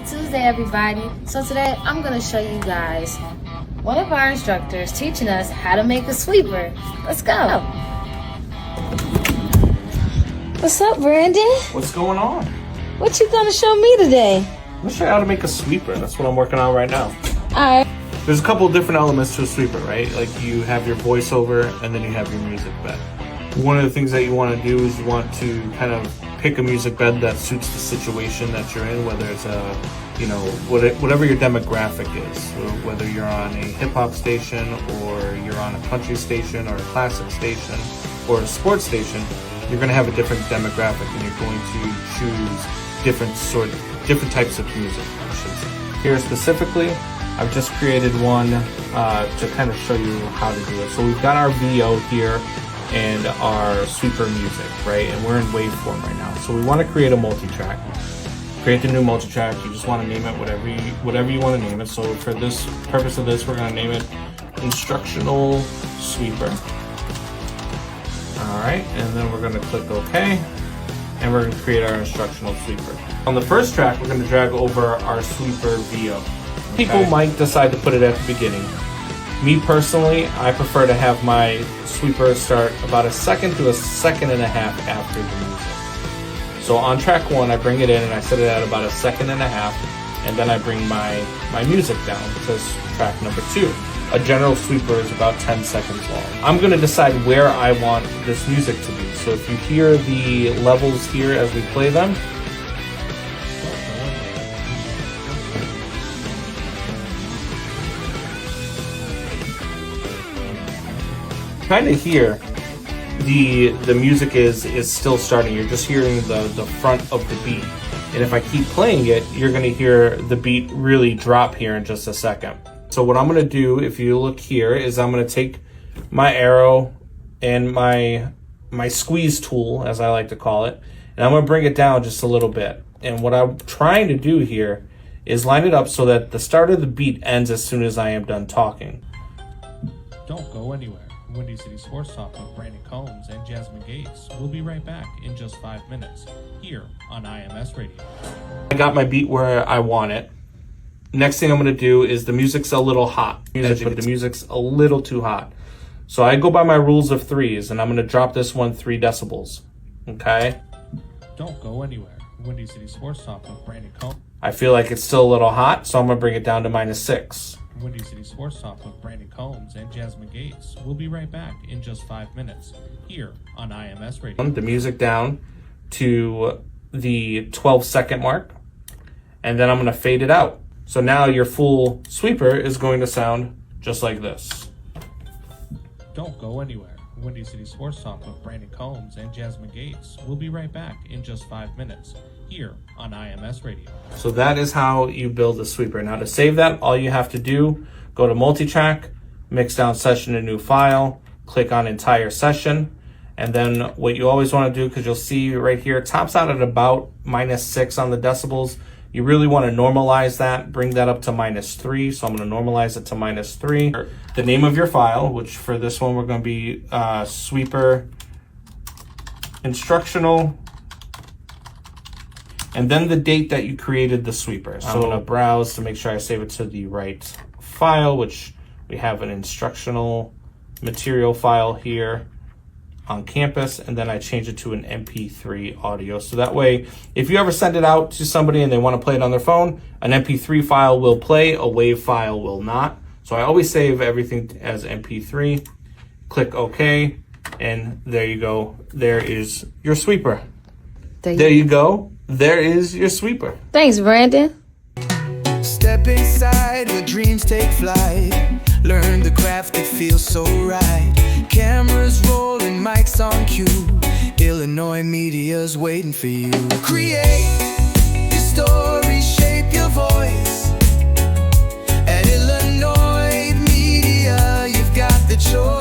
Happy Tuesday, everybody. So today I'm going to show you guys one of our instructors teaching us how to make a sweeper. Let's go. What's up, Brandon? What's going on? What you going to show me today? I'm going to show you how to make a sweeper. That's what I'm working on right now. Alright. There's a couple of different elements to a sweeper, right? Like you have your voiceover and then you have your music bed. One of the things that you want to do is you want to kind of pick a music bed that suits the situation that you're in, whether it's a, whatever your demographic is. So whether you're on a hip hop station or you're on a country station or a classic station or a sports station, you're going to have a different demographic and you're going to choose different types of music. Here specifically, I've just created one to kind of show you how to do it. So we've got our VO here and our sweeper music, right? And we're in waveform right now. So we want to create a multi-track. Create the new multi-track. You just want to name it whatever you want to name it. So for this purpose of this, we're going to name it Instructional Sweeper. All right, and then we're going to click OK, and we're going to create our instructional sweeper. On the first track, we're going to drag over our sweeper VO. People might decide to put it at the beginning. Me personally, I prefer to have my sweeper start about a second to a second and a half after the music. So on track 1, I bring it in and I set it at about a second and a half, and then I bring my music down to track number 2. A general sweeper is about 10 seconds long. I'm going to decide where I want this music to be. So if you hear the levels here as we play them, kind of hear the music is still starting. You're just hearing the front of the beat. And if I keep playing it, you're going to hear the beat really drop here in just a second. So what I'm going to do, if you look here, is I'm going to take my arrow and my squeeze tool, as I like to call it, and I'm going to bring it down just a little bit. And what I'm trying to do here is line it up so that the start of the beat ends as soon as I am done talking. Don't go anywhere. Windy City Sports Talk with Brandon Combs and Jasmine Gates. We'll be right back in just 5 minutes here on IMS Radio. I got my beat where I want it. Next thing I'm going to do is the music's a little hot. The music's a little too hot. So I go by my rules of threes, and I'm going to drop this one 3 decibels. Okay? Don't go anywhere. Windy City Sports Talk with Brandon Combs. I feel like it's still a little hot, so I'm going to bring it down to -6. Windy City Sports Talk with Brandon Combs and Jasmine Gates. We'll be right back in just 5 minutes here on IMS Radio. The music down to the 12-second mark, and then I'm going to fade it out. So now your full sweeper is going to sound just like this. Don't go anywhere. Windy City Sports Talk with Brandon Combs and Jasmine Gates. We'll be right back in just 5 minutes here on IMS Radio. So that is how you build a sweeper. Now to save that, all you have to do, go to multi-track, mix down session to new file, click on entire session, and then what you always want to do, because you'll see right here, it tops out at about -6 on the decibels. You really want to normalize that, bring that up to -3. So I'm going to normalize it to -3. The name of your file, which for this one we're going to be sweeper instructional, and then the date that you created the sweeper. So I'm going to browse to make sure I save it to the right file, which we have an instructional material file here on campus, and then I change it to an MP3 audio. So that way, if you ever send it out to somebody and they want to play it on their phone, an MP3 file will play, a WAV file will not. So I always save everything as MP3, click OK, and there you go. There is your sweeper. There you go. There is your sweeper. Thanks, Brandon. Step inside where dreams take flight. Learn the craft that feels so right. Cameras rolling, mics on cue. Illinois media's waiting for you. Create your story, shape your voice. At Illinois Media, you've got the choice.